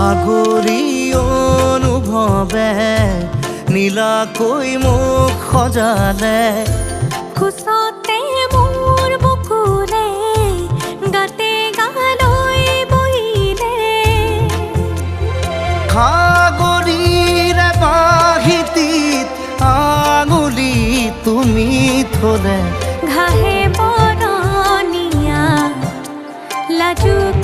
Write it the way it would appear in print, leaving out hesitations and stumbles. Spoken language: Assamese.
আগৰি অনুভৱে নীলাকৈ মোক সজালে, খোজতে মোৰ বুকুৰে গাতে গালৈ বহিলে। সাগৰীৰে বাহিতিত আঙুলি তুমি থলে, ঘাহে বৰণীয়া লাজুক